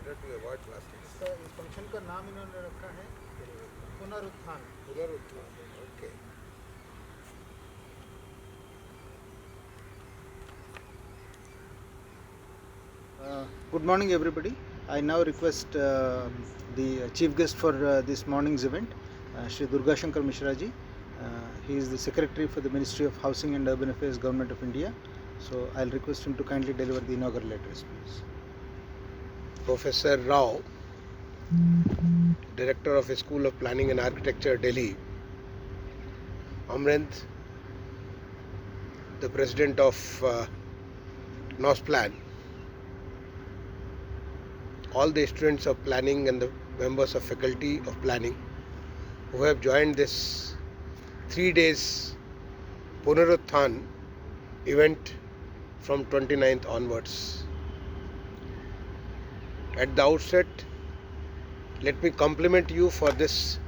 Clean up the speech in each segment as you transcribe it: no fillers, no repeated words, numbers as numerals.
better to avoid plastics. तो इस function का नाम इन्होंने रखा है पुनरुत्थान. Okay. Good morning, everybody. I now request the chief guest for this morning's event, Shri Durga Shankar Mishra ji. He is the Secretary for the Ministry of Housing and Urban Affairs, Government of India. So I'll request him to kindly deliver the inaugural address, please. Professor Rao, Director of the School of Planning and Architecture, Delhi. Amrenth, the President of NOSPLAN. All the students of planning and the members of faculty of planning who have joined this 3 days Punarutthan event from 29th onwards. At the outset, let me compliment you for this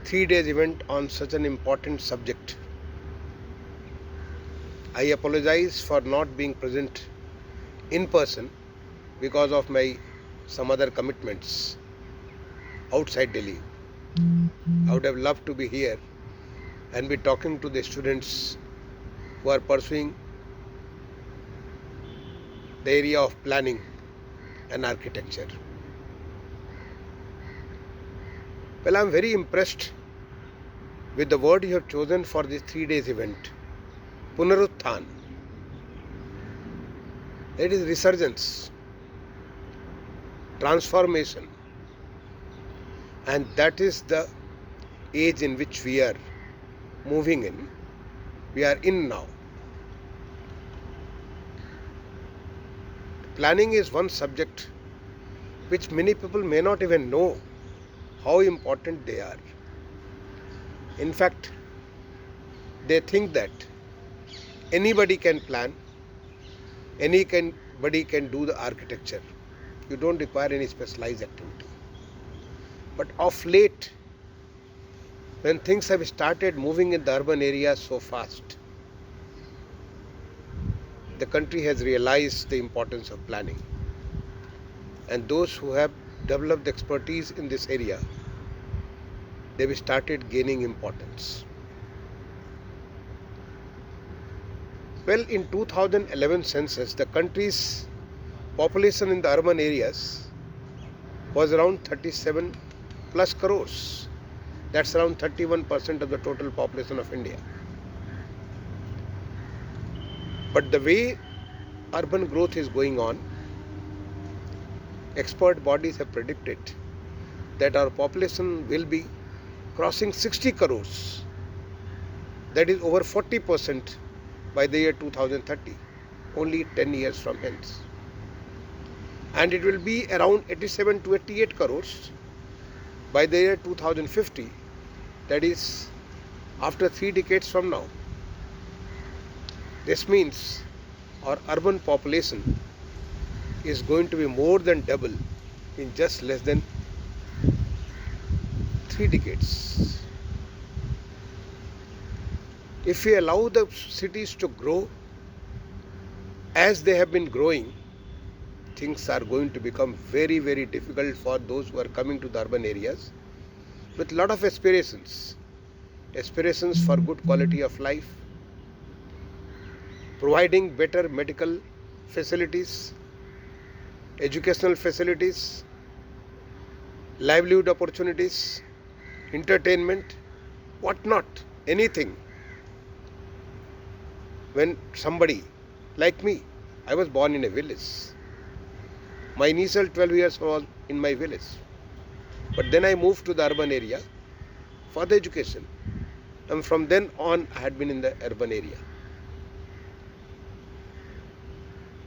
3 days event on such an important subject. I apologize for not being present in person because of my some other commitments outside Delhi. I would have loved to be here and be talking to the students who are pursuing the area of planning and architecture. Well, I am very impressed with the word you have chosen for this 3 days event, Punarutthan. It is resurgence, transformation, and that is the age in which we are moving in. We are in now. Planning is one subject which many people may not even know how important they are. In fact, they think that anybody can plan, anybody can do the architecture. You don't require any specialized activity. But of late, when things have started moving in the urban areas so fast, the country has realized the importance of planning. And those who have developed expertise in this area, they've started gaining importance. Well, in 2011 census, the country's population in the urban areas was around 37 plus crores. That's around 31% of the total population of India. But the way urban growth is going on, expert bodies have predicted that our population will be crossing 60 crores. That is over 40% by the year 2030, only 10 years from hence. And it will be around 87 to 88 crores by the year 2050, that is after 3 decades from now. This means our urban population is going to be more than double in just less than 3 decades. If we allow the cities to grow as they have been growing, things are going to become very, very difficult for those who are coming to the urban areas with a lot of aspirations for good quality of life, providing better medical facilities, educational facilities, livelihood opportunities, entertainment, whatnot, anything. When somebody like me, I was born in a village. My initial 12 years was in my village. But then I moved to the urban area for the education. And from then on, I had been in the urban area.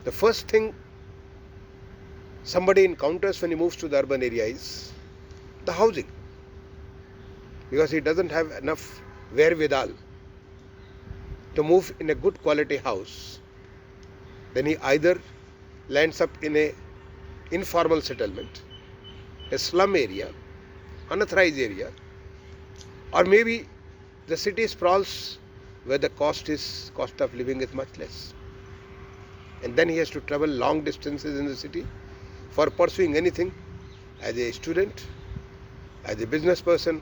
The first thing somebody encounters when he moves to the urban area is the housing. Because he doesn't have enough wherewithal to move in a good quality house. Then he either lands up in a informal settlement, a slum area, unauthorized area, or maybe the city sprawls where the cost of living is much less. And then he has to travel long distances in the city for pursuing anything as a student, as a business person,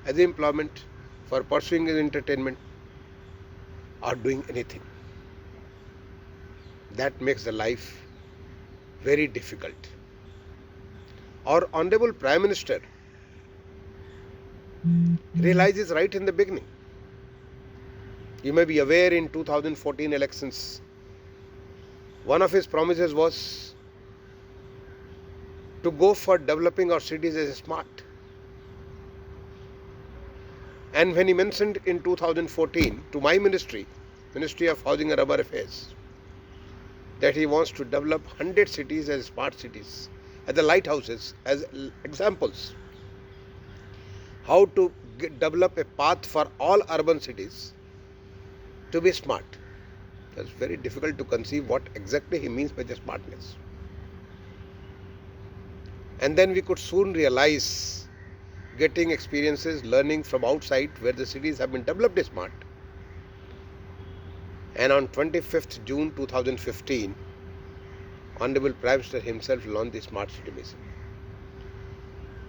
as employment, for pursuing an entertainment or doing anything. That makes the life very difficult. Our Honorable Prime Minister realizes right in the beginning. You may be aware in 2014 elections, one of his promises was to go for developing our cities as smart. And when he mentioned in 2014 to my ministry, Ministry of Housing and Urban Affairs, that he wants to develop 100 cities as smart cities, as the lighthouses, as examples, how to develop a path for all urban cities to be smart. It's very difficult to conceive what exactly he means by the smartness. And then we could soon realize, getting experiences, learning from outside where the cities have been developed smart. And on 25th June 2015, Honorable Prime Minister himself launched the Smart City Mission.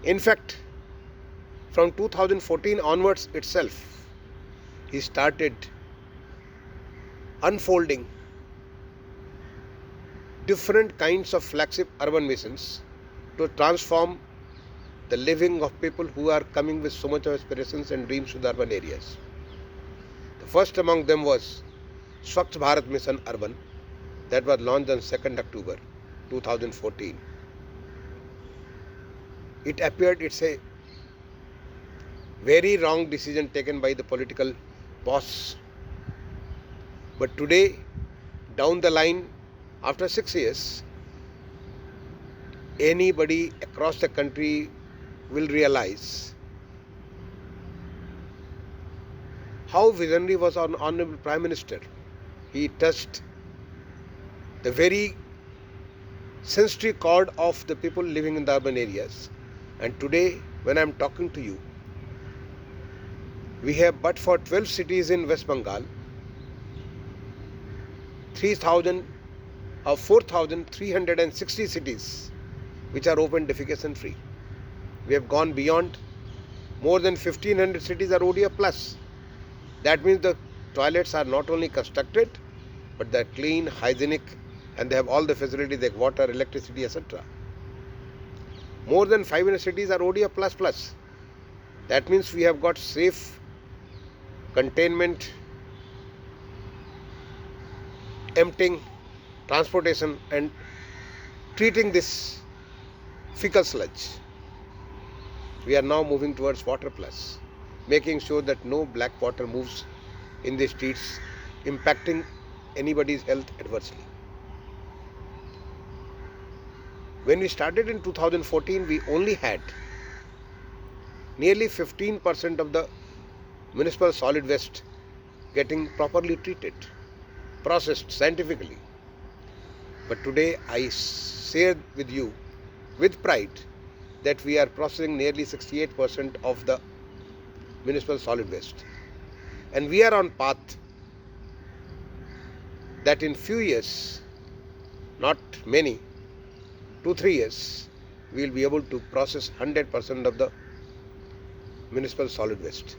In fact, from 2014 onwards itself, he started unfolding different kinds of flagship urban missions to transform the living of people who are coming with so much of aspirations and dreams to the urban areas. The first among them was Swachh Bharat Mission Urban, that was launched on 2nd October 2014. It appeared it's a very wrong decision taken by the political boss. But today, down the line, after 6 years, anybody across the country will realize how visionary was our Honorable Prime Minister. He touched the very sensitive chord of the people living in the urban areas. And today, when I am talking to you, we have but for 12 cities in West Bengal, 4,360 cities which are open defecation free. We have gone beyond. More than 1,500 cities are ODF plus. That means the toilets are not only constructed, but they are clean, hygienic, and they have all the facilities like water, electricity, etc. More than 500 cities are ODF plus plus. That means we have got safe containment, emptying, transportation, and treating this fecal sludge. We are now moving towards water plus, making sure that no black water moves in the streets, impacting anybody's health adversely. When we started in 2014, we only had nearly 15% of the municipal solid waste getting properly treated, processed scientifically. But today I share with you with pride that we are processing nearly 68% of the municipal solid waste. And we are on path that in few years, not many, 2-3 years, we will be able to process 100% of the municipal solid waste.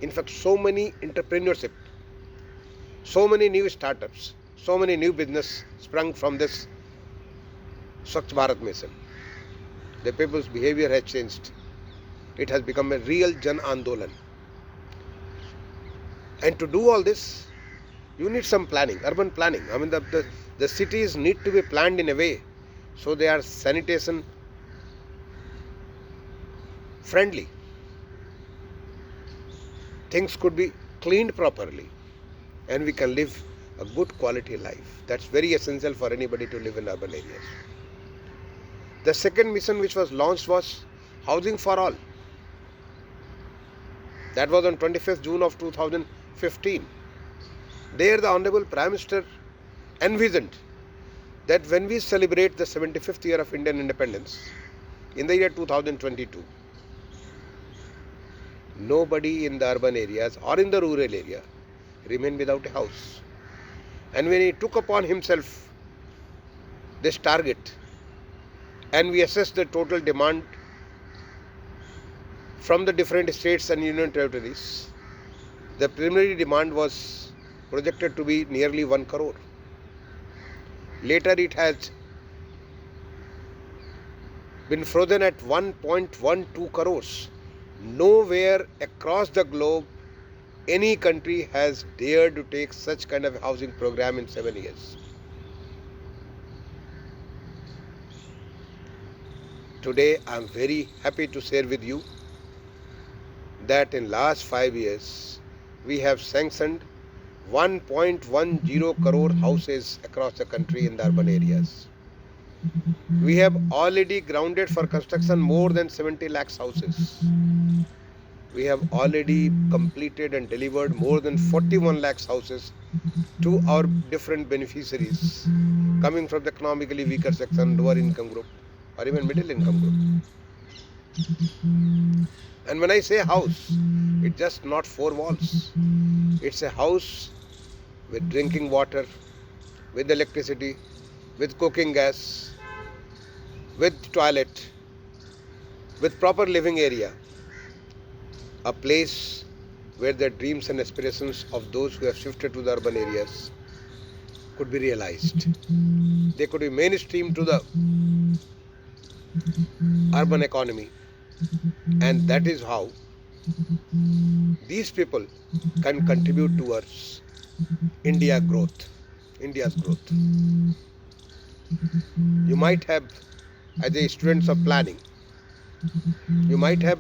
In fact, so many entrepreneurship, so many new startups, so many new business sprung from this Swachh Bharat mission. The people's behavior has changed. It has become a real Jan Andolan. And to do all this, you need some planning, urban planning. I mean, the cities need to be planned in a way so they are sanitation friendly. Things could be cleaned properly and we can live a good quality life. That's very essential for anybody to live in urban areas. The second mission which was launched was Housing for All. That was on 25th June of 2015. There the Honorable Prime Minister envisioned that when we celebrate the 75th year of Indian independence in the year 2022, nobody in the urban areas or in the rural area remain without a house. And when he took upon himself this target, and we assess the total demand from the different states and union territories, the preliminary demand was projected to be nearly 1 crore. Later it has been frozen at 1.12 crores. Nowhere across the globe any country has dared to take such kind of a housing program in 7 years. Today I am very happy to share with you that in last 5 years we have sanctioned 1.10 crore houses across the country in the urban areas. We have already grounded for construction more than 70 lakhs houses. We have already completed and delivered more than 41 lakhs houses to our different beneficiaries coming from the economically weaker section, lower income group or even middle income group. And when I say house, it's just not 4 walls. It's a house with drinking water, with electricity, with cooking gas, with toilet, with proper living area. A place where the dreams and aspirations of those who have shifted to the urban areas could be realized. They could be mainstream to the urban economy, and that is how these people can contribute towards India's growth. You might have, as a students of planning, you might have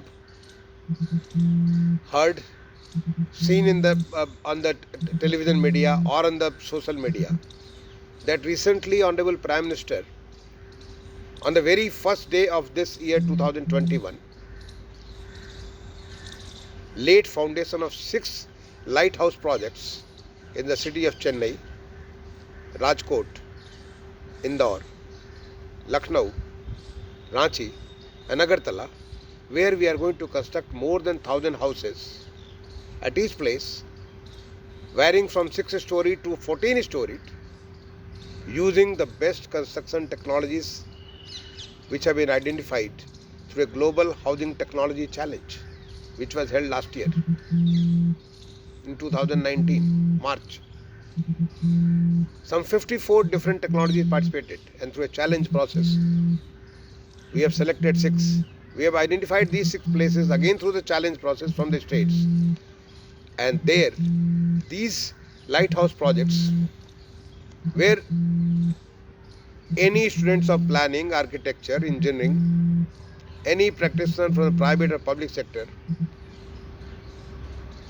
heard, seen in the on the television media or on the social media that recently Honorable Prime Minister, on the very first day of this year 2021, laid foundation of 6 lighthouse projects in the city of Chennai, Rajkot, Indore, Lucknow, Ranchi and Agartala, where we are going to construct more than 1,000 houses at each place, varying from 6-story to 14-story, using the best construction technologies which have been identified through a global housing technology challenge which was held last year in 2019 March. Some 54 different technologies participated, and through a challenge process we have selected 6. We have identified these 6 places again through the challenge process from the states, and there these lighthouse projects where any students of planning, architecture, engineering, any practitioner from the private or public sector,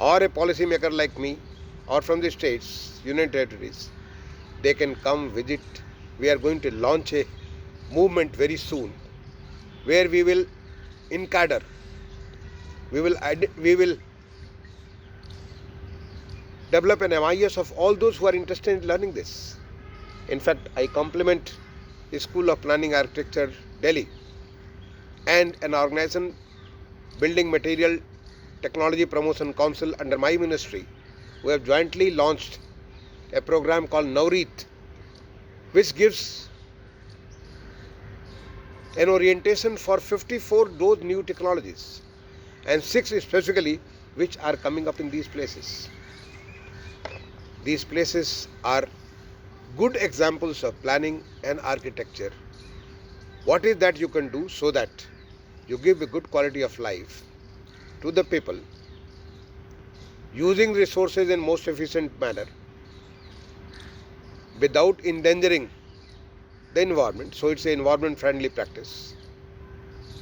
or a policy maker like me, or from the states, union territories, they can come visit. We are going to launch a movement very soon where we will encadre, we will develop an MIS of all those who are interested in learning this. In fact, I compliment the School of Planning Architecture, Delhi, and an organization, Building Material Technology Promotion Council under my ministry, who have jointly launched a program called Navreet, which gives an orientation for 54 those new technologies and 6 specifically which are coming up in these places. These places are good examples of planning and architecture. What is that you can do so that you give a good quality of life to the people, using resources in most efficient manner without endangering the environment. So it's an environment friendly practice.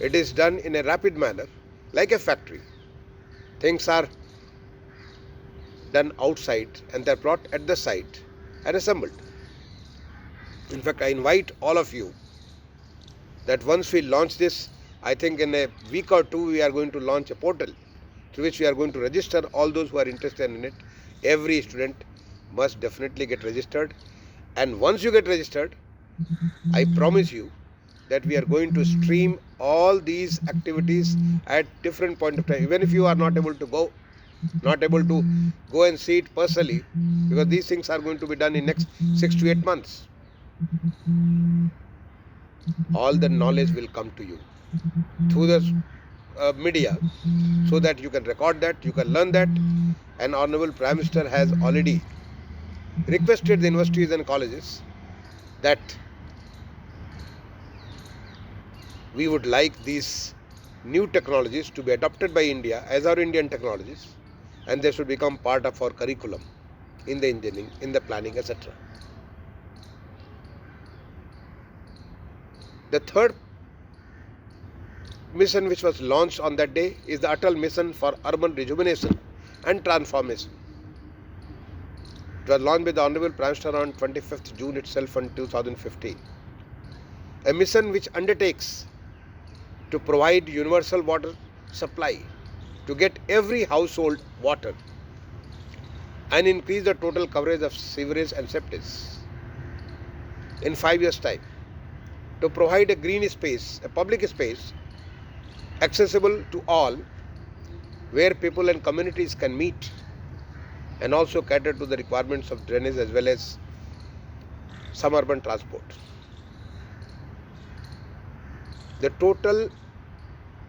It is done in a rapid manner, like a factory. Things are done outside and they are brought at the site and assembled. In fact, I invite all of you that once we launch this, I think in a week or 2 we are going to launch a portal through which we are going to register all those who are interested in it. Every student must definitely get registered, and once you get registered, I promise you that we are going to stream all these activities at different point of time, even if you are not able to go and see it personally, because these things are going to be done in next 6 to 8 months. all the knowledge will come to you through the media, so that you can record that, you can learn that. And Honorable Prime Minister has already requested the universities and colleges that we would like these new technologies to be adopted by India as our Indian technologies, and they should become part of our curriculum in the engineering, in the planning, etc. The third mission which was launched on that day is the Atal Mission for Urban Rejuvenation and Transformation. It was launched by the Honorable Prime Minister on 25th June itself in 2015. A mission which undertakes to provide universal water supply, to get every household water, and increase the total coverage of sewerage and septic in 5 years' time, to provide a green space, a public space, accessible to all, where people and communities can meet, and also cater to the requirements of drainage as well as some urban transport. The total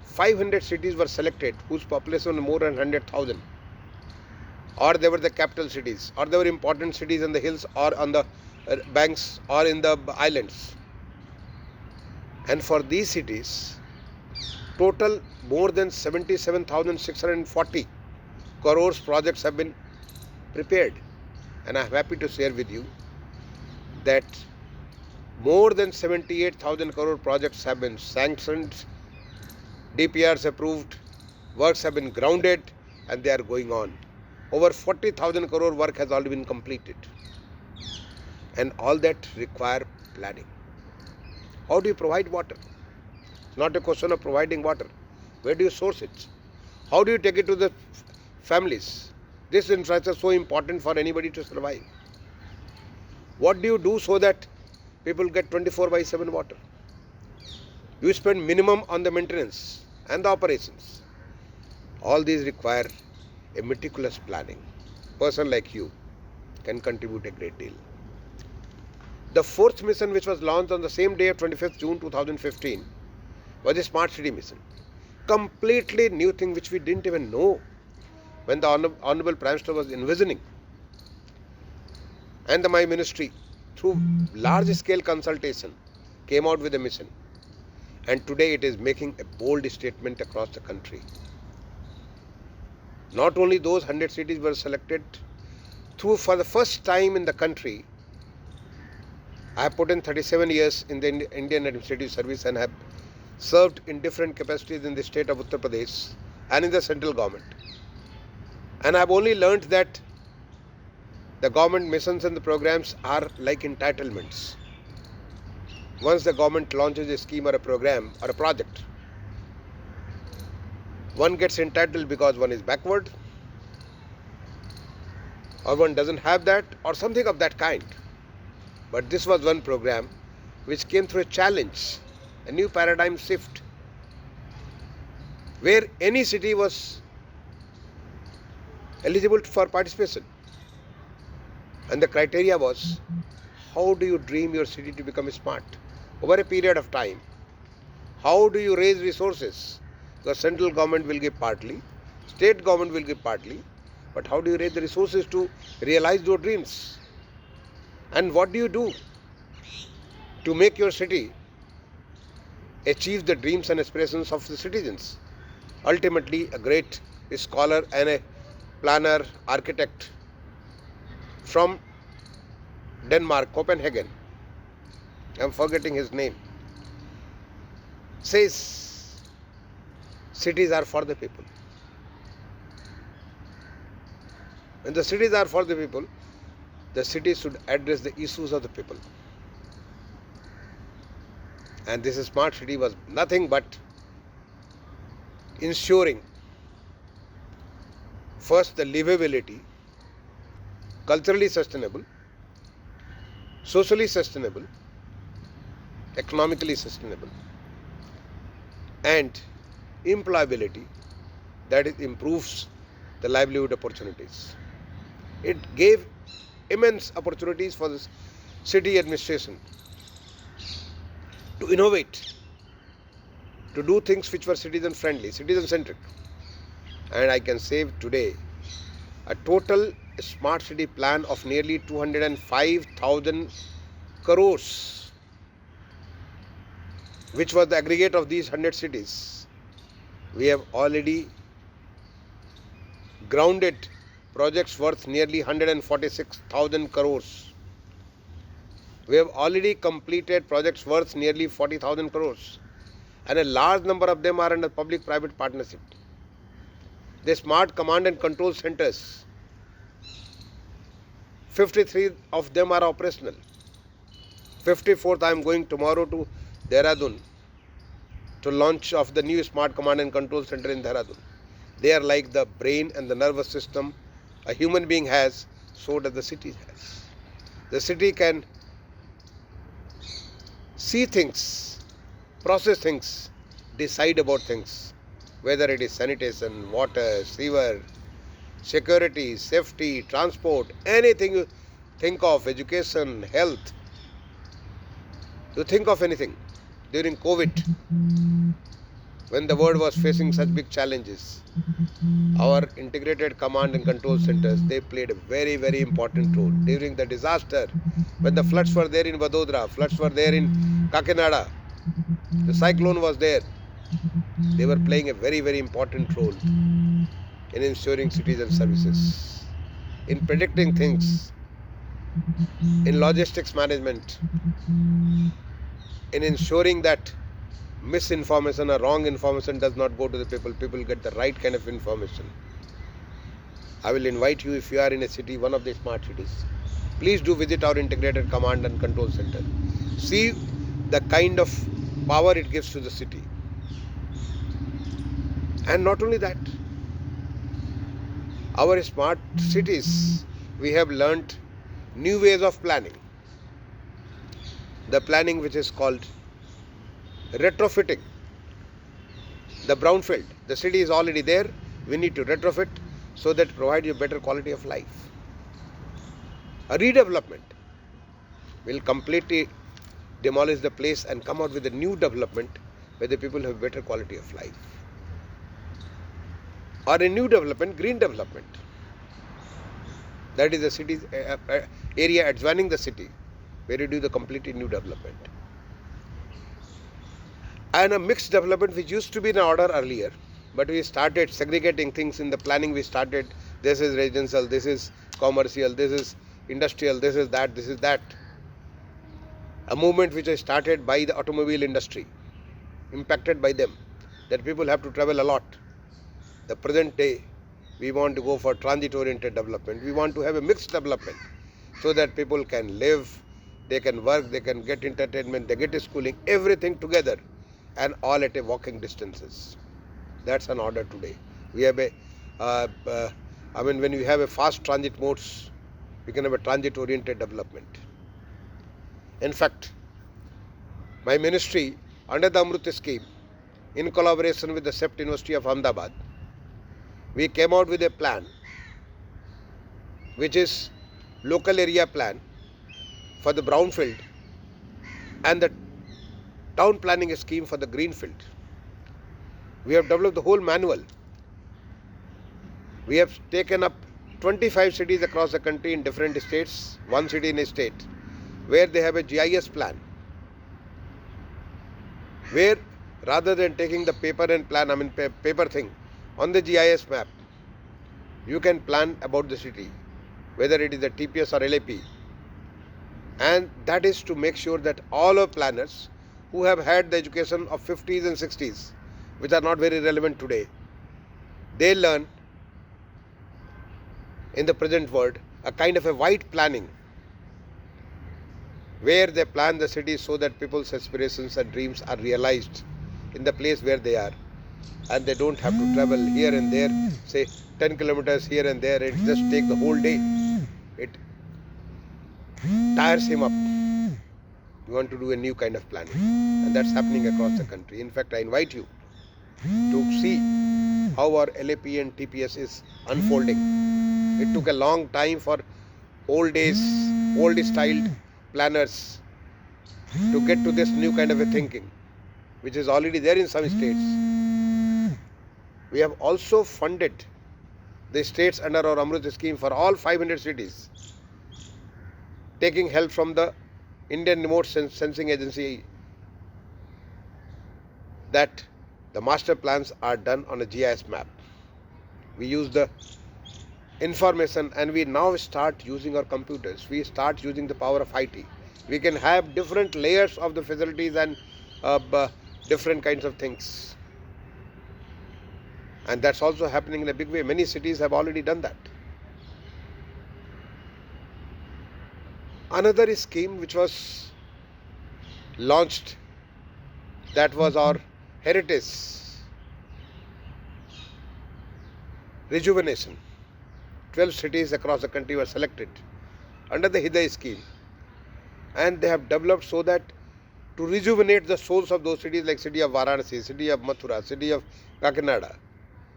500 cities were selected whose population was more than 100,000, or they were the capital cities, or they were important cities in the hills or on the banks or in the islands. And for these cities, total more than 77,640 crores projects have been prepared. And I am happy to share with you that more than 78,000 crore projects have been sanctioned, DPRs approved, works have been grounded, and they are going on. Over 40,000 crore work has already been completed. And all that require planning. How do you provide water? It's not a question of providing water. Where do you source it? How do you take it to the families? This infrastructure is so important for anybody to survive. What do you do so that people get 24/7 water? You spend minimum on the maintenance and the operations. All these require a meticulous planning. A person like you can contribute a great deal. The fourth mission, which was launched on the same day of 25th June 2015, was a smart city mission. Completely new thing which we didn't even know when the Honorable Prime Minister was envisioning. And my ministry, through large scale consultation, came out with a mission. And today it is making a bold statement across the country. Not only those 100 cities were selected, for the first time in the country, I have put in 37 years in the Indian Administrative Service and have served in different capacities in the state of Uttar Pradesh and in the central government. And I have only learnt that the government missions and the programs are like entitlements. Once the government launches a scheme or a program or a project, one gets entitled because one is backward, or one doesn't have that, or something of that kind. But this was one program which came through a challenge, a new paradigm shift, where any city was eligible for participation. And the criteria was, how do you dream your city to become smart over a period of time? How do you raise resources? The central government will give partly, state government will give partly, but how do you raise the resources to realize your dreams? And what do you do to make your city achieve the dreams and aspirations of the citizens? Ultimately, a great scholar and a planner, architect from Denmark, Copenhagen, I am forgetting his name, says cities are for the people. When the cities are for the people, the cities should address the issues of the people. And this smart city was nothing but ensuring first the livability, culturally sustainable, socially sustainable, economically sustainable, and employability, that is, improves the livelihood opportunities. It gave immense opportunities for the city administration to innovate, to do things which were citizen friendly, citizen centric. And I can say today a total smart city plan of nearly 205,000 crores, which was the aggregate of these 100 cities. We have already grounded projects worth nearly 146,000 crores. We have already completed projects worth nearly 40,000 crores. And a large number of them are under public-private partnership. The smart command and control centers, 53 of them are operational. 54th, I am going tomorrow to Dehradun to launch of the new smart command and control center in Dehradun. They are like the brain and the nervous system a human being has, so does the city has. The city can see things, process things, decide about things, whether it is sanitation, water, sewer, security, safety, transport, anything you think of, education, health. You think of anything. During COVID, when the world was facing such big challenges, our integrated command and control centers, they played a very, very important role. During the disaster, when the floods were there in Vadodara, floods were there in Kakinada, the cyclone was there, they were playing a very, very important role in ensuring citizen services, in predicting things, in logistics management, in ensuring that misinformation or wrong information does not go to the people. People get the right kind of information. I will invite you, if you are in a city, one of the smart cities, please do visit our integrated command and control center. See the kind of power it gives to the city. And not only that, our smart cities, we have learnt new ways of planning. The planning which is called retrofitting. The brownfield, the city is already there, we need to retrofit so that provide you better quality of life. A redevelopment will completely demolish the place and come out with a new development where the people have better quality of life. Or a new development, green development. That is the city's area adjoining the city, where you do the completely new development. And a mixed development which used to be in order earlier, but we started segregating things in the planning. We started, this is residential, this is commercial, this is industrial, this is that, this is that. A movement which was started by the automobile industry, impacted by them, that people have to travel a lot. The present day, we want to go for transit-oriented development. We want to have a mixed development so that people can live, they can work, they can get entertainment, they get schooling, everything together and all at a walking distances. That's an order today. We have when you have a fast transit modes, we can have a transit-oriented development. In fact, my ministry, under the Amrut scheme, in collaboration with the CEPT University of Ahmedabad, we came out with a plan which is local area plan for the brownfield and the town planning scheme for the greenfield. We have developed the whole manual. We have taken up 25 cities across the country in different states, one city in a state, where they have a GIS plan, where rather than taking the paper and plan, paper thing, on the GIS map, you can plan about the city, whether it is a TPS or LAP. And that is to make sure that all our planners who have had the education of 50s and 60s, which are not very relevant today, they learn in the present world a kind of a wide planning, where they plan the city so that people's aspirations and dreams are realized in the place where they are. And they don't have to travel here and there, say 10 kilometers here and there. It just takes the whole day. It tires him up. We want to do a new kind of planning, and that's happening across the country. In fact, I invite you to see how our LAP and TPS is unfolding. It took a long time for old styled planners to get to this new kind of a thinking, which is already there in some states. We have also funded the states under our Amrut scheme for all 500 cities, taking help from the Indian Remote Sensing Agency, that the master plans are done on a GIS map. We use the information and we now start using our computers. We start using the power of IT. We can have different layers of the facilities and different kinds of things. And that's also happening in a big way. Many cities have already done that. Another scheme which was launched, that was our heritage rejuvenation. 12 cities across the country were selected under the Hriday scheme, and they have developed so that to rejuvenate the souls of those cities, like city of Varanasi, city of Mathura, city of Kakinada,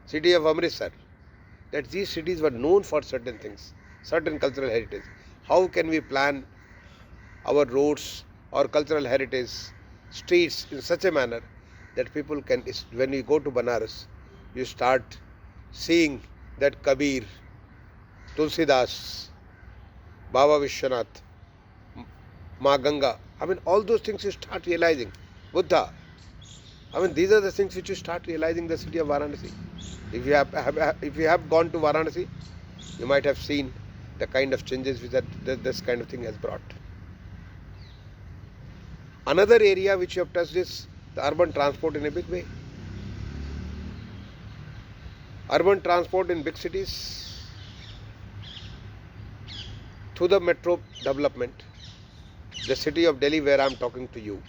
city of Amritsar, that these cities were known for certain things, certain cultural heritage. How can we plan our roads or cultural heritage, streets in such a manner that people can, when you go to Banaras, you start seeing that Kabir, Tulsidas, Baba Vishwanath, Ma Ganga, I mean, all those things you start realizing. Buddha, I mean, these are the things which you start realizing the city of Varanasi. If you have gone to Varanasi, you might have seen the kind of changes which this kind of thing has brought. Another area which you have touched is the urban transport in a big way. Urban transport in big cities, through the metro development, the city of Delhi, where I am talking to you,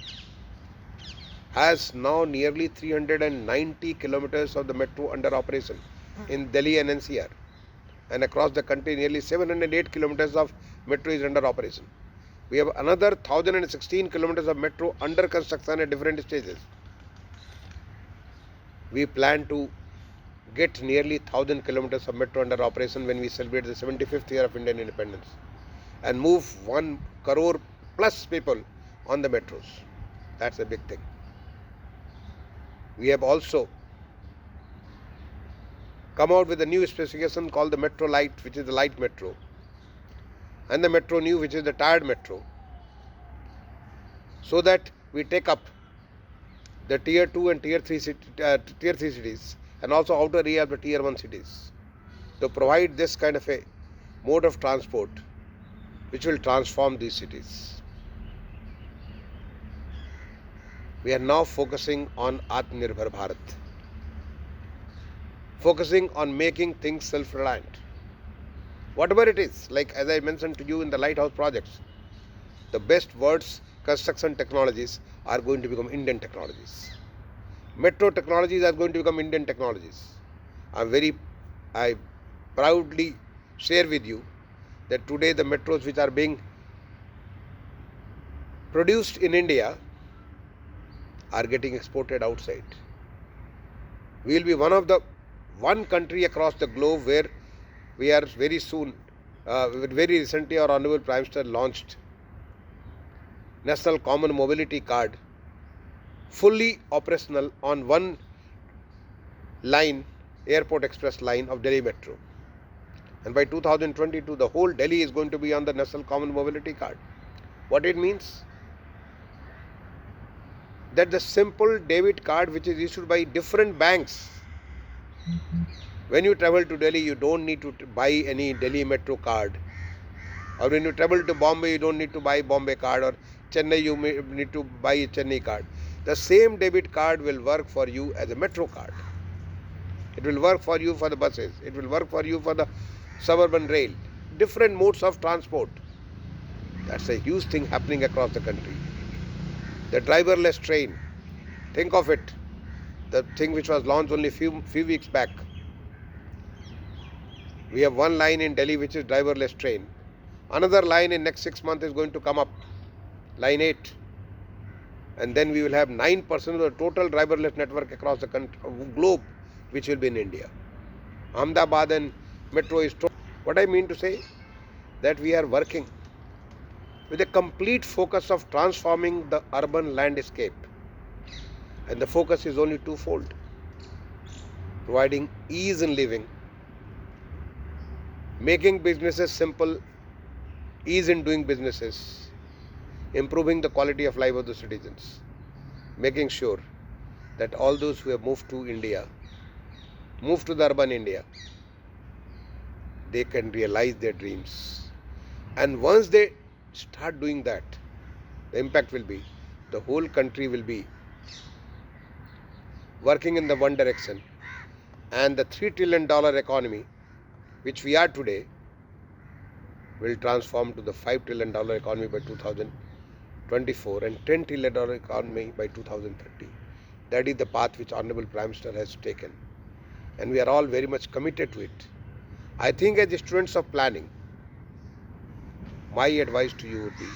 has now nearly 390 kilometers of the metro under operation in Delhi and NCR. And across the country, nearly 708 kilometers of metro is under operation. We have another 1016 kilometers of metro under construction at different stages. We plan to get nearly 1000 kilometers of metro under operation when we celebrate the 75th year of Indian independence, and move 1 crore plus people on the metros. That's a big thing. We have also come out with a new specification called the Metro Light, which is the light metro, and the Metro New, which is the tired metro, so that we take up the tier 2 and tier 3 cities, and also outer area of the tier 1 cities, to provide this kind of a mode of transport which will transform these cities. We are now focusing on Atmanirbhar Bharat, focusing on making things self-reliant. Whatever it is, like as I mentioned to you in the lighthouse projects, the best words, construction technologies are going to become Indian technologies. Metro technologies are going to become Indian technologies. I proudly share with you that today the metros which are being produced in India are getting exported outside. We will be one country across the globe where we are very soon, very recently our Honorable Prime Minister launched National Common Mobility Card, fully operational on one line, Airport Express line of Delhi Metro. And by 2022, the whole Delhi is going to be on the National Common Mobility Card. What it means? That the simple debit card which is issued by different banks, when you travel to Delhi, you don't need to buy any Delhi Metro card. Or when you travel to Bombay, you don't need to buy Bombay card, or Chennai, you may need to buy a Chennai card. The same debit card will work for you as a Metro card. It will work for you for the buses. It will work for you for the suburban rail. Different modes of transport. That's a huge thing happening across the country. The driverless train. Think of it. The thing which was launched only few weeks back. We have one line in Delhi which is driverless train. Another line in next 6 months is going to come up. Line 8. And then we will have 9% of the total driverless network across the country, globe, which will be in India. Ahmedabad and metro is. What I mean to say, that we are working with a complete focus of transforming the urban landscape. And the focus is only twofold: providing ease in living, making businesses simple, ease in doing businesses, improving the quality of life of the citizens, making sure that all those who have moved to India, moved to the urban India, they can realize their dreams. And once they start doing that, the impact will be the whole country will be working in the one direction, and the $3 trillion economy which we are today will transform to the $5 trillion economy by 2024 and $10 trillion economy by 2030. That is the path which Honorable Prime Minister has taken, and we are all very much committed to it. I think as students of planning, my advice to you would be,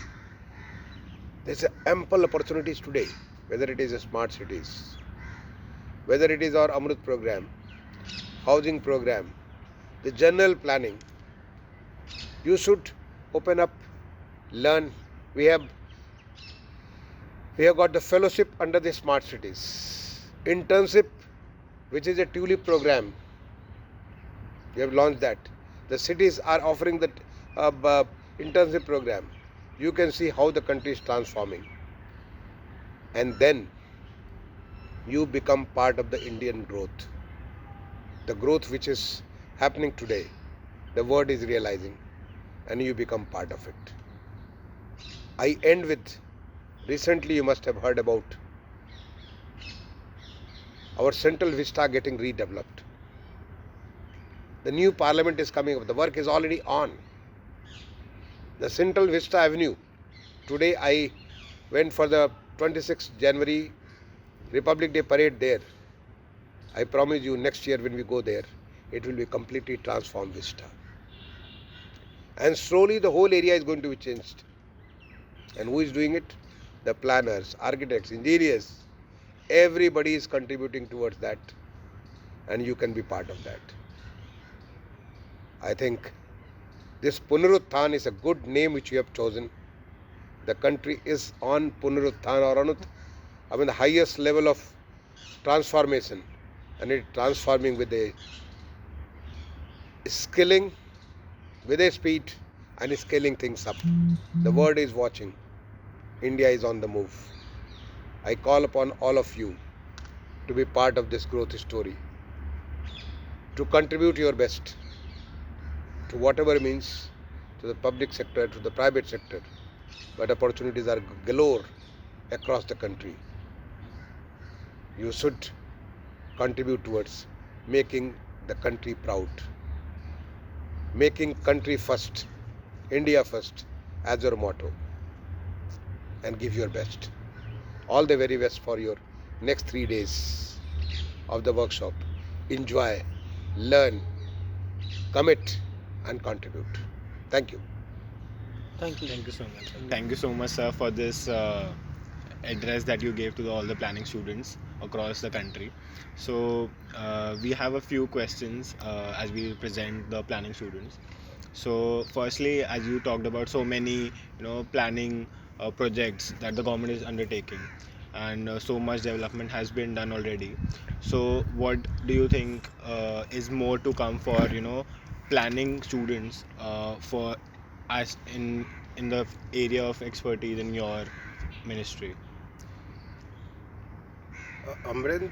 there's ample opportunities today, whether it is a smart cities, whether it is our Amrut program, housing program, the general planning. You should open up, learn. We have got the fellowship under the smart cities, internship, which is a tulip program. We have launched that. The cities are offering that internship program. You can see how the country is transforming, and then you become part of the Indian growth. The growth which is happening today, the world is realizing, and you become part of it. I end with, recently you must have heard about our Central Vista getting redeveloped. The new parliament is coming up. The work is already on. The Central Vista Avenue. Today I went for the 26th January Republic Day parade there. I promise you, next year when we go there, it will be completely transformed vista. And slowly the whole area is going to be changed. And who is doing it? The planners, architects, engineers. Everybody is contributing towards that, and you can be part of that. I think this Punarutthan is a good name which you have chosen. The country is on Punarutthan, or the highest level of transformation, and it transforming with a skilling, with a speed, and scaling things up. The world is watching. India is on the move. I call upon all of you to be part of this growth story, to contribute your best to whatever means, to the public sector, to the private sector. But opportunities are galore across the country. You should contribute towards making the country proud, making country first, India first as your motto, and give your best. All the very best for your next 3 days of the workshop. Enjoy, learn, commit, and contribute. Thank you. Thank you. Thank you so much. Thank you so much, sir, for this address that you gave to all the planning students across the country. So we have a few questions as we present the planning students. So firstly, as you talked about so many planning projects that the government is undertaking, and so much development has been done already. So what do you think is more to come for planning students for as in the area of expertise in your ministry? Amrind,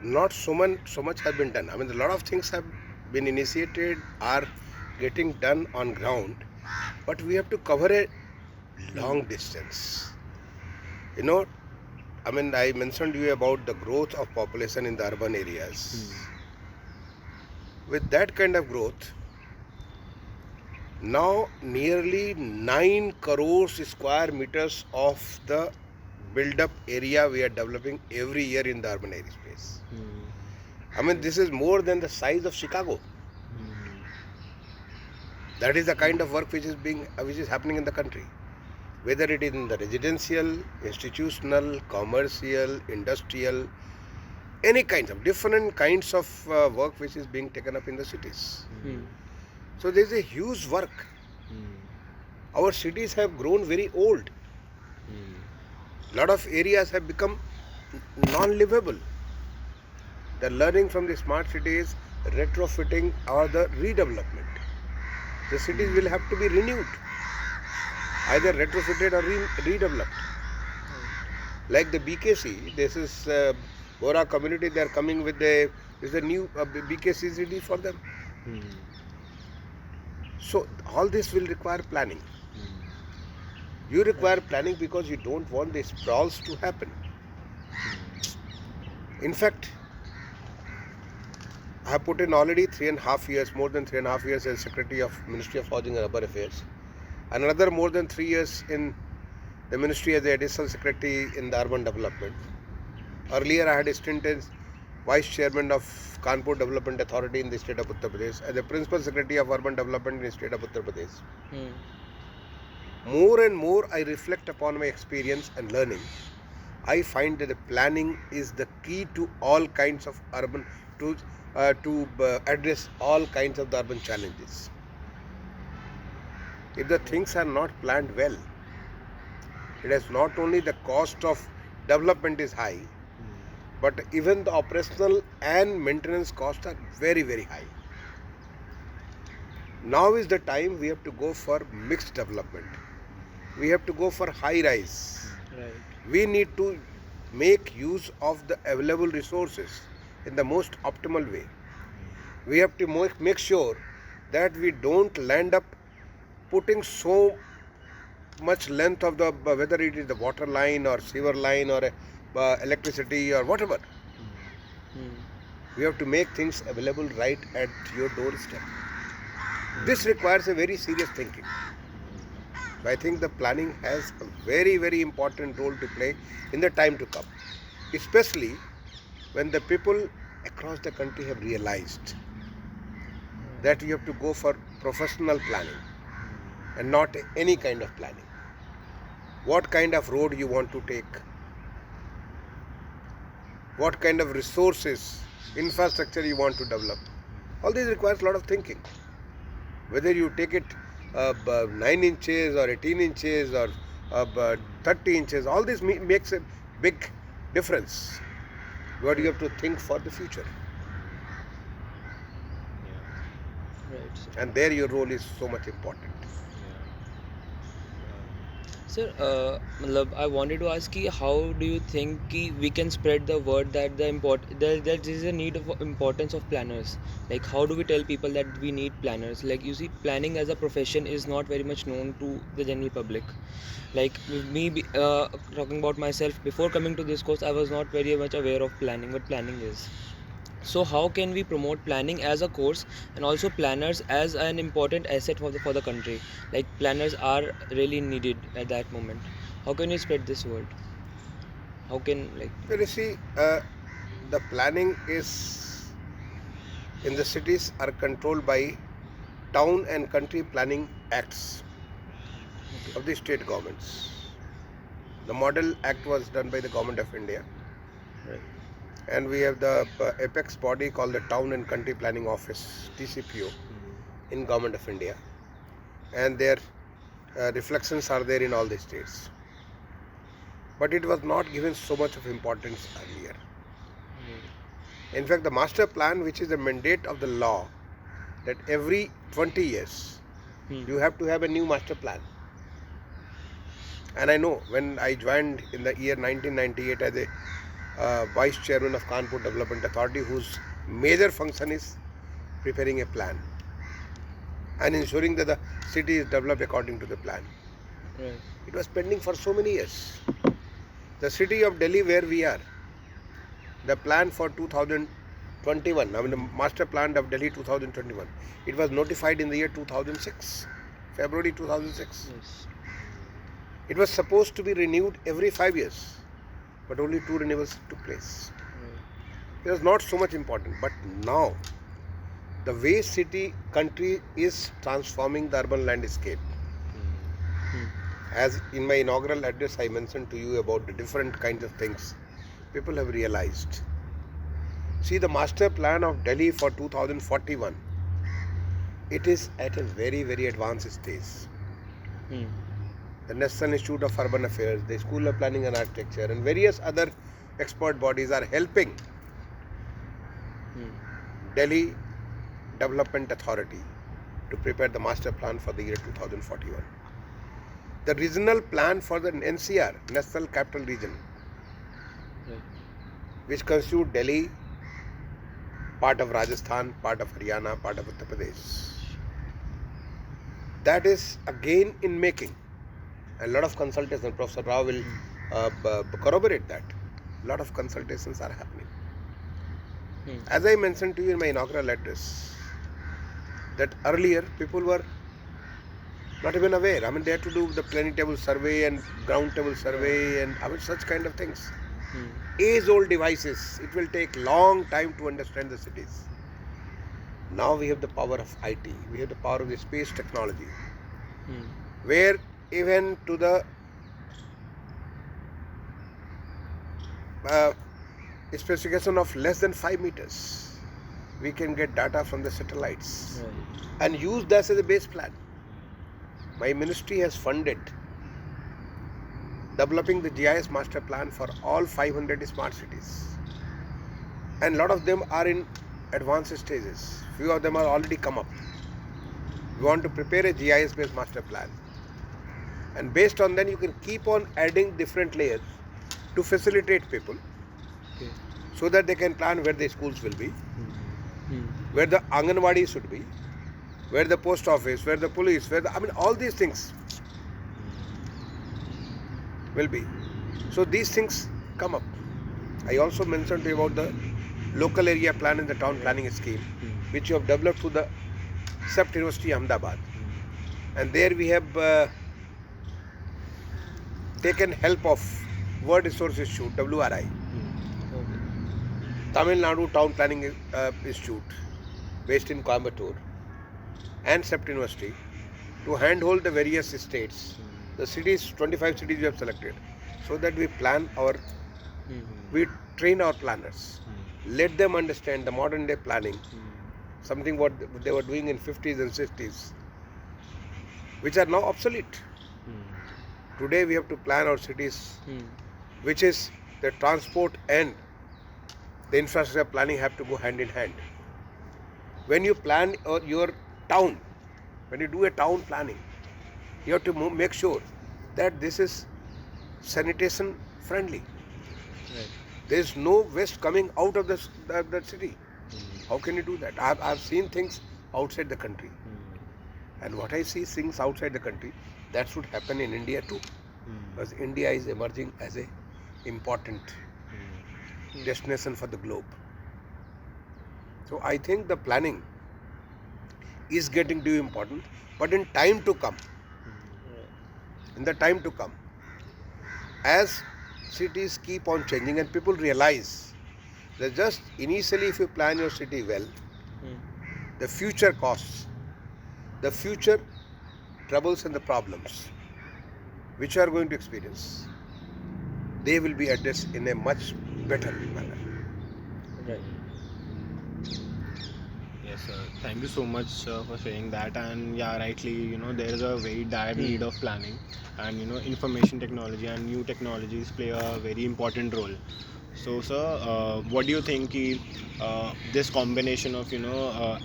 not so much has been done. A lot of things have been initiated, are getting done on ground, but we have to cover a long distance. I mentioned to you about the growth of population in the urban areas. With that kind of growth, now nearly 9 crores square meters of the build-up area we are developing every year in the urban area space. This is more than the size of Chicago. That is the kind of work which is happening in the country. Whether it is in the residential, institutional, commercial, industrial, any kinds of different kinds of work which is being taken up in the cities. So there is a huge work. Our cities have grown very old. Lot of areas have become non-livable. The learning from the smart cities, retrofitting or the redevelopment. The cities will have to be renewed, either retrofitted or redeveloped. Like the BKC, this is Bora community. They are coming with the new BKC city for them. So all this will require planning. You require planning because you don't want the sprawls to happen. In fact, I have put in already 3.5 years, more than 3.5 years as Secretary of Ministry of Housing and Urban Affairs, and another more than 3 years in the Ministry as the Additional Secretary in the Urban Development. Earlier, I had a stint as Vice Chairman of Kanpur Development Authority in the state of Uttar Pradesh, as the Principal Secretary of Urban Development in the state of Uttar Pradesh. More and more I reflect upon my experience and learning. I find that the planning is the key to all kinds of urban, to address all kinds of the urban challenges. If the things are not planned well, it is not only the cost of development is high, but even the operational and maintenance costs are very, very high. Now is the time we have to go for mixed development. We have to go for high rise. Right. We need to make use of the available resources in the most optimal way. We have to make sure that we don't land up putting so much length of the, whether it is the water line or sewer line or electricity or whatever. We have to make things available right at your doorstep. This requires a very serious thinking. So I think the planning has a very, very important role to play in the time to come, especially when the people across the country have realized that you have to go for professional planning and not any kind of planning. What kind of road you want to take, what kind of resources, infrastructure you want to develop. All this requires a lot of thinking. Whether you take it 9 inches or 18 inches or 30 inches, all this makes a big difference. But you have to think for the future. Right, sir. And there your role is so much important. Sir, I wanted to ask you, how do you think we can spread the word that that there is a need of importance of planners? Like, how do we tell people that we need planners? Like, you see, planning as a profession is not very much known to the general public. Like me, talking about myself, before coming to this course, I was not very much aware of planning, what planning is. So how can we promote planning as a course and also planners as an important asset for the country? Like, planners are really needed at that moment. How can we spread this word? How can, like... Well, you see, the planning is in the cities are controlled by Town and Country Planning Acts of the state governments. The Model Act was done by the Government of India. Right. And we have the apex body called the Town and Country Planning Office, TCPO, in Government of India. And their reflections are there in all the states. But it was not given so much of importance earlier. In fact, the master plan, which is the mandate of the law, that every 20 years you have to have a new master plan. And I know when I joined in the year 1998 as a Vice Chairman of Kanpur Development Authority, whose major function is preparing a plan and ensuring that the city is developed according to the plan. Right. It was pending for so many years. The city of Delhi, where we are, the plan for 2021, I mean the master plan of Delhi 2021, it was notified in the year 2006, February 2006. Yes. It was supposed to be renewed every 5 years, but only 2 renewals took place. It was not so much important, but now the way country is transforming the urban landscape. As in my inaugural address I mentioned to you about the different kinds of things people have realized. See, the master plan of Delhi for 2041, it is at a very, very advanced stage. Hmm. the National Institute of Urban Affairs, the School of Planning and Architecture, and various other expert bodies are helping Hmm. Delhi Development Authority to prepare the master plan for the year 2041. The regional plan for the NCR, National Capital Region, Right. which constitute Delhi, part of Rajasthan, part of Haryana, part of Uttar Pradesh. That is again in making. A lot of consultations, Professor Rao will corroborate that. A lot of consultations are happening. Hmm. As I mentioned to you in my inaugural address, that earlier people were not even aware. I mean, they had to do the planning table survey and ground table survey and such kind of things. Hmm. Age-old devices. It will take long time to understand the cities. Now we have the power of IT. We have the power of the space technology, Hmm. where even to the specification of less than 5 meters, we can get data from the satellites Right. and use that as a base plan. My ministry has funded developing the GIS master plan for all 500 smart cities, and a lot of them are in advanced stages. Few of them are already come up. We want to prepare a GIS based master plan, and based on that you can keep on adding different layers to facilitate people, Okay. so that they can plan where the schools will be, Hmm. where the Anganwadi should be, where the post office, where the police, all these things will be. So these things come up. I also mentioned to you about the local area plan and the town planning scheme, which you have developed through the SEPT University Ahmedabad. And there we have taken help of World Resource Institute, WRI, Okay. Tamil Nadu Town Planning Institute, based in Coimbatore, and SEPT University, to handhold the various states. The cities, 25 cities we have selected, so that we plan Hmm. we train our planners, let them understand the modern day planning, something what they were doing in 50s and 60s, which are now obsolete. Today we have to plan our cities, Hmm. which is the transport and the infrastructure planning have to go hand in hand. When you plan your town, when you do a town planning, you have to make sure that this is sanitation friendly. Right. There is no waste coming out of the city. How can you do that? I've seen things outside the country, and what I see things outside the country, that should happen in India too, because India is emerging as a important destination for the globe. So I think the planning is getting too important, but in time to come, as cities keep on changing and people realize that just initially if you plan your city well, the future costs, the future troubles and the problems which you are going to experience, they will be addressed in a much better manner. Right. Yes, sir. Thank you so much, sir, for saying that. And yeah, rightly, there is a very dire need of planning, and information technology and new technologies play a very important role. So, sir, what do you think this combination of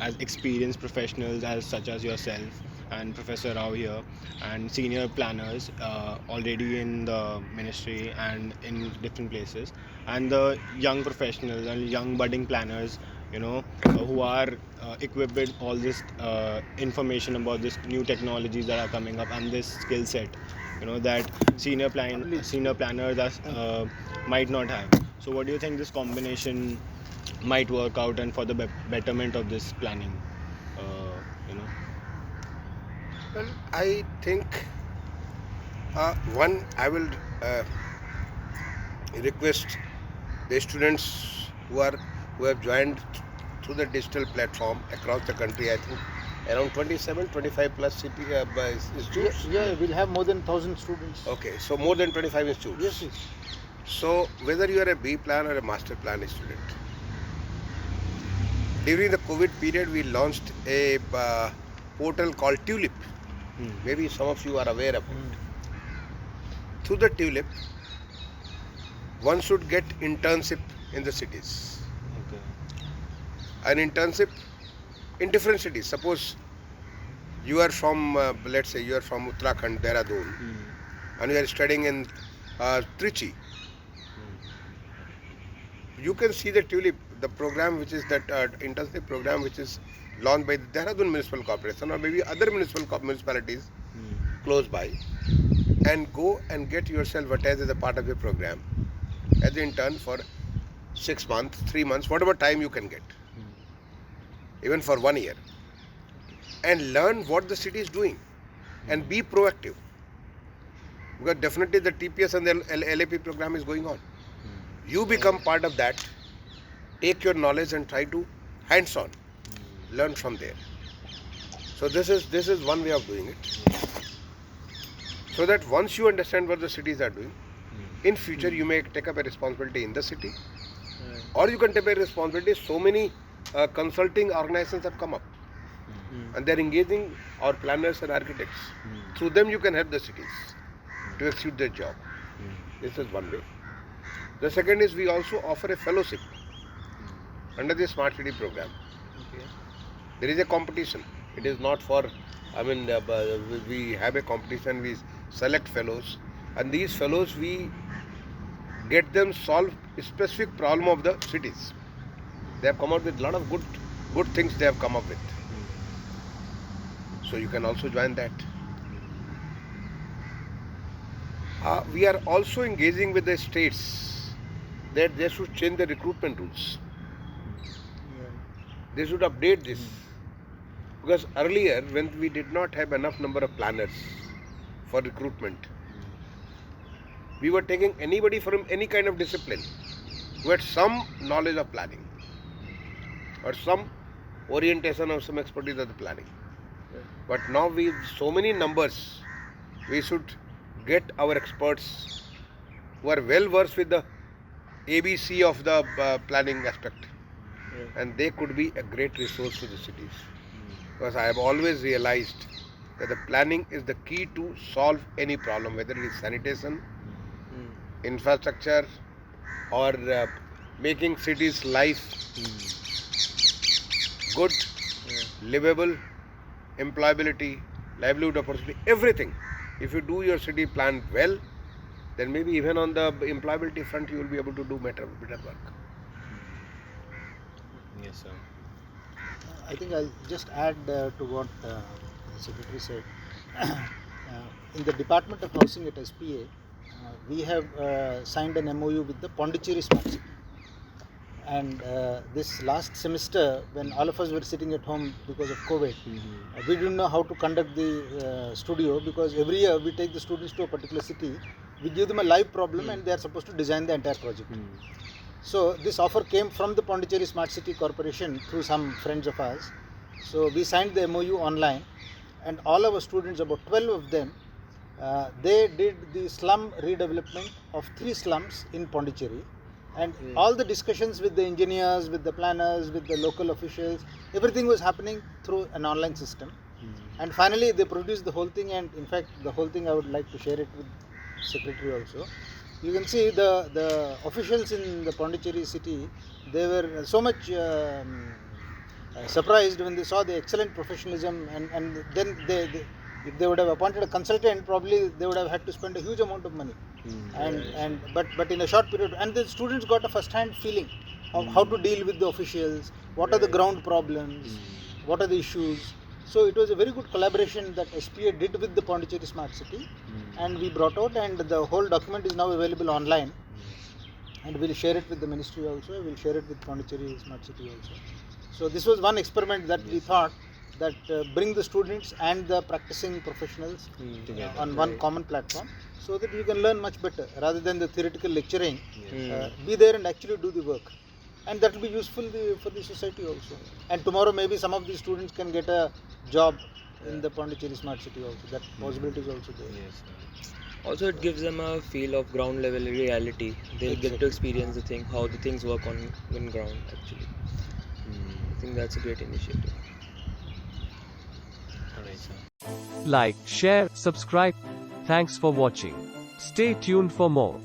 as experienced professionals as such as yourself and Professor Rao here and senior planners already in the ministry and in different places, and the young professionals and young budding planners, who are equipped with all this information about this new technologies that are coming up and this skill set, that senior planners might not have. So what do you think this combination might work out and for the betterment of this planning? You know. Well, I think one, I will request the students who have joined through the digital platform across the country. I think around 27, 25 plus institutes. Yeah, we'll have more than 1,000 students. Okay, so more than 25 institutes. Yes, yes. So whether you are a B plan or a master plan student, during the COVID period we launched a portal called Tulip. Maybe some of you are aware about. Through the tulip, one should get internship in the cities. Okay. An internship in different cities. Suppose you are from, let's say you are from Uttarakhand, Dehradun, and you are studying in Trichy. You can see the tulip, the program which is that internship program which is launched by the Dehradun Municipal Corporation or maybe other municipalities close by, and go and get yourself attached as a part of your program as an intern for 6 months, 3 months, whatever time you can get, even for 1 year, and learn what the city is doing and be proactive, because definitely the TPS and the LAP program is going on. You become part of that, take your knowledge and try to hands-on learn from there. So this is one way of doing it, so that once you understand what the cities are doing, in future you may take up a responsibility in the city, or you can take a responsibility. So many consulting organizations have come up, and they are engaging our planners and architects. Through them you can help the cities to execute their job. This is one way. The second is we also offer a fellowship under the Smart City program. There is a competition. It is not for, we have a competition, we select fellows, and these fellows we get them solve a specific problem of the cities. They have come out with a lot of good things they have come up with. So you can also join that. We are also engaging with the states that they should change the recruitment rules. They should update this, because earlier when we did not have enough number of planners for recruitment, we were taking anybody from any kind of discipline who had some knowledge of planning or some orientation or some expertise of the planning. But now with so many numbers, we should get our experts who are well versed with the ABC of the planning aspect, and they could be a great resource to the cities, because I have always realized that the planning is the key to solve any problem, whether it is sanitation, infrastructure, or making cities' life good, livable, employability, livelihood opportunity, everything. If you do your city plan well, then maybe even on the employability front you will be able to do better work. Yes, sir. I think I'll just add to what the Secretary said. In the Department of Housing at SPA, we have signed an MOU with the Pondicherry Smart City. And this last semester, when all of us were sitting at home because of COVID, we didn't know how to conduct the studio, because every year we take the students to a particular city, we give them a live problem and they are supposed to design the entire project. So this offer came from the Pondicherry Smart City Corporation through some friends of ours. So we signed the MOU online, and all our students, about 12 of them, they did the slum redevelopment of 3 slums in Pondicherry. And all the discussions with the engineers, with the planners, with the local officials, everything was happening through an online system. And finally they produced the whole thing, and in fact the whole thing I would like to share it with Secretary also. You can see the officials in the Pondicherry city, they were so much surprised when they saw the excellent professionalism, and then if they would have appointed a consultant, probably they would have had to spend a huge amount of money. But in a short period, and the students got a first-hand feeling of how to deal with the officials, what are the ground problems, what are the issues. So it was a very good collaboration that SPA did with the Pondicherry Smart City, and we brought out, and the whole document is now available online, and we'll share it with the ministry also, we'll share it with Pondicherry Smart City also. So this was one experiment that we thought that bring the students and the practicing professionals on one common platform, so that you can learn much better rather than the theoretical lecturing. Be there and actually do the work, and that will be useful for the society also. And tomorrow maybe some of these students can get a job in the Pondicherry Smart City also. That possibility is also there. Also, it gives them a feel of ground level reality. They'll get to experience the thing, how the things work on ground actually. I think that's a great initiative. Alright, sir. Like, share, subscribe. Thanks for watching. Stay tuned for more.